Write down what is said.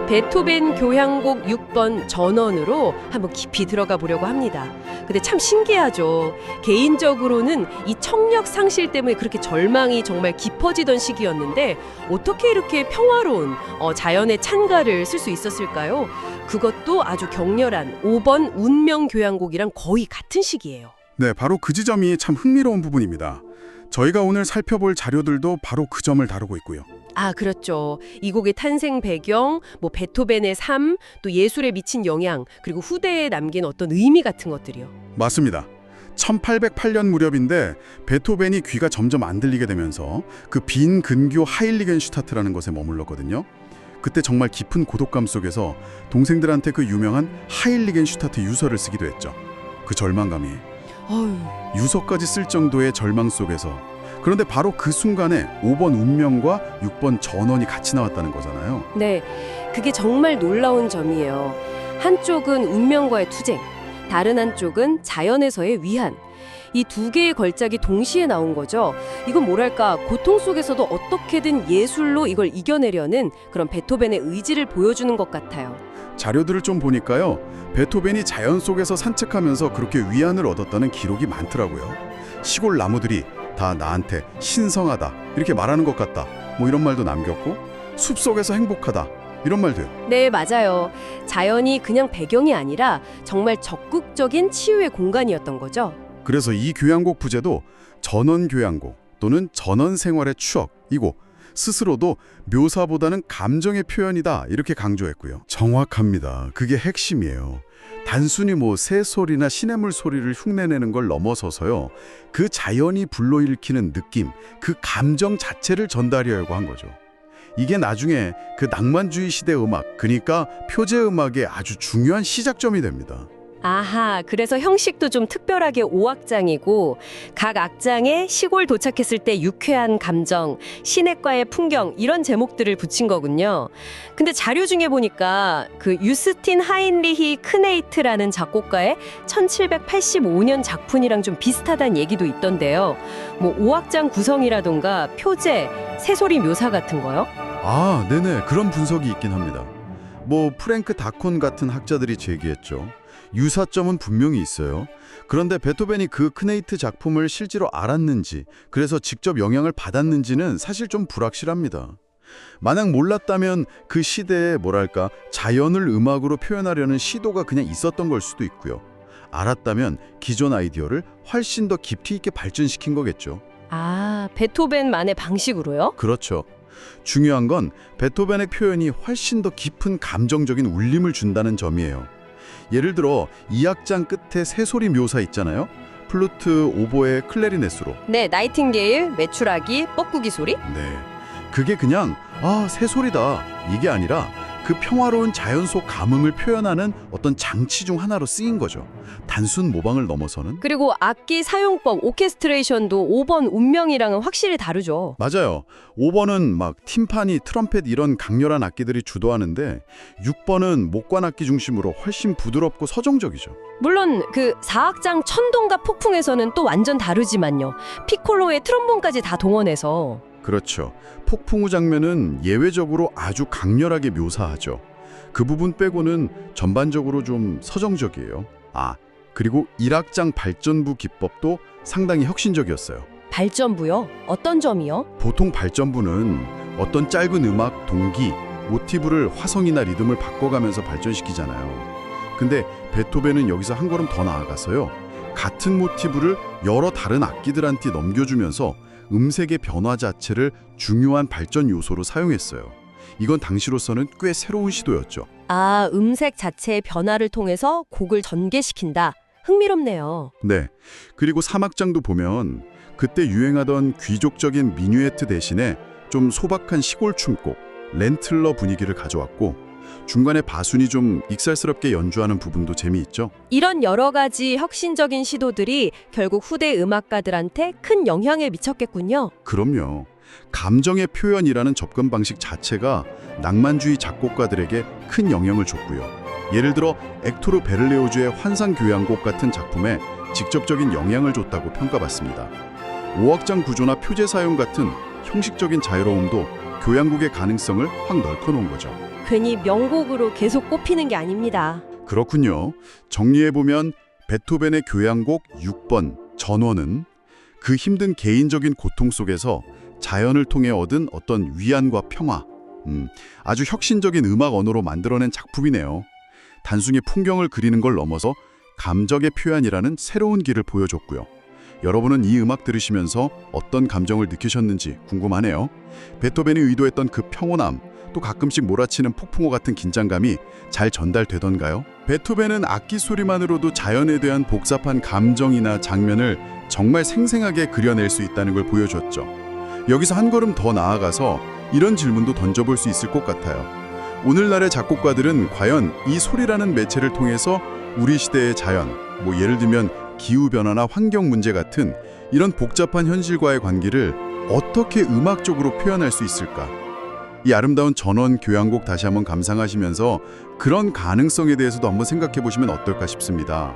베토벤 교향곡 6번 전원으로 한번 깊이 들어가 보려고 합니다. 근데 참 신기하죠. 개인적으로는 이 청력 상실 때문에 그렇게 절망이 정말 깊어지던 시기였는데 어떻게 이렇게 평화로운 자연의 찬가를 쓸 수 있었을까요? 그것도 아주 격렬한 5번 운명 교향곡이랑 거의 같은 시기예요. 네, 바로 그 지점이 참 흥미로운 부분입니다. 저희가 오늘 살펴볼 자료들도 바로 그 점을 다루고 있고요. 아, 그렇죠. 이 곡의 탄생 배경, 베토벤의 삶, 또 예술에 미친 영향, 그리고 후대에 남긴 어떤 의미 같은 것들이요. 맞습니다. 1808년 무렵인데 베토벤이 귀가 점점 안 들리게 되면서 그 빈 근교 하일리겐슈타트라는 곳에 머물렀거든요. 그때 정말 깊은 고독감 속에서 동생들한테 그 유명한 하일리겐슈타트 유서를 쓰기도 했죠. 그 절망감이 어휴. 유서까지 쓸 정도의 절망 속에서, 그런데 바로 그 순간에 5번 운명과 6번 전원이 같이 나왔다는 거잖아요. 네, 그게 정말 놀라운 점이에요. 한쪽은 운명과의 투쟁, 다른 한쪽은 자연에서의 위안. 이 두 개의 걸작이 동시에 나온 거죠. 이건 뭐랄까, 고통 속에서도 어떻게든 예술로 이걸 이겨내려는 그런 베토벤의 의지를 보여주는 것 같아요. 자료들을 좀 보니까요, 베토벤이 자연 속에서 산책하면서 그렇게 위안을 얻었다는 기록이 많더라고요. 시골 나무들이 다 나한테 신성하다 이렇게 말하는 것 같다, 이런 말도 남겼고, 숲속에서 행복하다 이런 말도요. 네, 맞아요. 자연이 그냥 배경이 아니라 정말 적극적인 치유의 공간이었던 거죠. 그래서 이 교향곡 부제도 전원 교향곡 또는 전원 생활의 추억이고, 스스로도 묘사보다는 감정의 표현이다 이렇게 강조했고요. 정확합니다. 그게 핵심이에요. 단순히 새소리나 시냇물 소리를 흉내내는 걸 넘어서서요, 그 자연이 불러일으키는 느낌, 그 감정 자체를 전달하려고 한 거죠. 이게 나중에 그 낭만주의 시대 음악, 그러니까 표제 음악의 아주 중요한 시작점이 됩니다. 아하, 그래서 형식도 좀 특별하게 5악장이고 각 악장에 시골 도착했을 때 유쾌한 감정, 시냇가의 풍경 이런 제목들을 붙인 거군요. 근데 자료 중에 보니까 그 유스틴 하인리히 크네이트라는 작곡가의 1785년 작품이랑 좀 비슷하다는 얘기도 있던데요. 5악장 구성이라던가 표제, 새소리 묘사 같은 거요? 아, 네네. 그런 분석이 있긴 합니다. 프랭크 다콘 같은 학자들이 제기했죠. 유사점은 분명히 있어요. 그런데 베토벤이 그 크네이트 작품을 실제로 알았는지, 그래서 직접 영향을 받았는지는 사실 좀 불확실합니다. 만약 몰랐다면 그 시대에 자연을 음악으로 표현하려는 시도가 그냥 있었던 걸 수도 있고요. 알았다면 기존 아이디어를 훨씬 더 깊이 있게 발전시킨 거겠죠. 아, 베토벤만의 방식으로요? 그렇죠. 중요한 건 베토벤의 표현이 훨씬 더 깊은 감정적인 울림을 준다는 점이에요. 예를 들어 2악장 끝에 새소리 묘사 있잖아요. 플루트, 오보에, 클래리넷으로. 네, 나이팅게일, 메추라기, 뻐꾸기 소리? 네, 그게 그냥 새소리다 이게 아니라 그 평화로운 자연 속 감흥을 표현하는 어떤 장치 중 하나로 쓰인 거죠. 단순 모방을 넘어서는. 그리고 악기 사용법, 오케스트레이션도 5번 운명이랑은 확실히 다르죠. 맞아요. 5번은 팀파니, 트럼펫 이런 강렬한 악기들이 주도하는데 6번은 목관 악기 중심으로 훨씬 부드럽고 서정적이죠. 물론 그 4악장 천둥과 폭풍에서는 또 완전 다르지만요. 피콜로의 트럼본까지 다 동원해서. 그렇죠. 폭풍우 장면은 예외적으로 아주 강렬하게 묘사하죠. 그 부분 빼고는 전반적으로 좀 서정적이에요. 그리고 1악장 발전부 기법도 상당히 혁신적이었어요. 발전부요? 어떤 점이요? 보통 발전부는 어떤 짧은 음악, 동기, 모티브를 화성이나 리듬을 바꿔가면서 발전시키잖아요. 근데 베토벤은 여기서 한 걸음 더 나아가서요, 같은 모티브를 여러 다른 악기들한테 넘겨주면서 음색의 변화 자체를 중요한 발전 요소로 사용했어요. 이건 당시로서는 꽤 새로운 시도였죠. 아, 음색 자체의 변화를 통해서 곡을 전개시킨다. 흥미롭네요. 네. 그리고 3악장도 보면 그때 유행하던 귀족적인 미뉴에트 대신에 좀 소박한 시골 춤곡, 렌틀러 분위기를 가져왔고, 중간에 바순이 좀 익살스럽게 연주하는 부분도 재미있죠. 이런 여러 가지 혁신적인 시도들이 결국 후대 음악가들한테 큰 영향을 미쳤겠군요. 그럼요. 감정의 표현이라는 접근 방식 자체가 낭만주의 작곡가들에게 큰 영향을 줬고요. 예를 들어 액토르 베를레오즈의 환상교향곡 같은 작품에 직접적인 영향을 줬다고 평가받습니다. 5악장 구조나 표제 사용 같은 형식적인 자유로움도 교향곡의 가능성을 확 넓혀놓은 거죠. 괜히 명곡으로 계속 꼽히는 게 아닙니다. 그렇군요. 정리해보면 베토벤의 교향곡 6번 전원은 그 힘든 개인적인 고통 속에서 자연을 통해 얻은 어떤 위안과 평화, 아주 혁신적인 음악 언어로 만들어낸 작품이네요. 단순히 풍경을 그리는 걸 넘어서 감정의 표현이라는 새로운 길을 보여줬고요. 여러분은 이 음악 들으시면서 어떤 감정을 느끼셨는지 궁금하네요. 베토벤이 의도했던 그 평온함, 또 가끔씩 몰아치는 폭풍우 같은 긴장감이 잘 전달되던가요? 베토벤은 악기 소리만으로도 자연에 대한 복잡한 감정이나 장면을 정말 생생하게 그려낼 수 있다는 걸 보여줬죠. 여기서 한 걸음 더 나아가서 이런 질문도 던져볼 수 있을 것 같아요. 오늘날의 작곡가들은 과연 이 소리라는 매체를 통해서 우리 시대의 자연, 예를 들면 기후변화나 환경 문제 같은 이런 복잡한 현실과의 관계를 어떻게 음악적으로 표현할 수 있을까? 이 아름다운 전원 교향곡 다시 한번 감상하시면서 그런 가능성에 대해서도 한번 생각해 보시면 어떨까 싶습니다.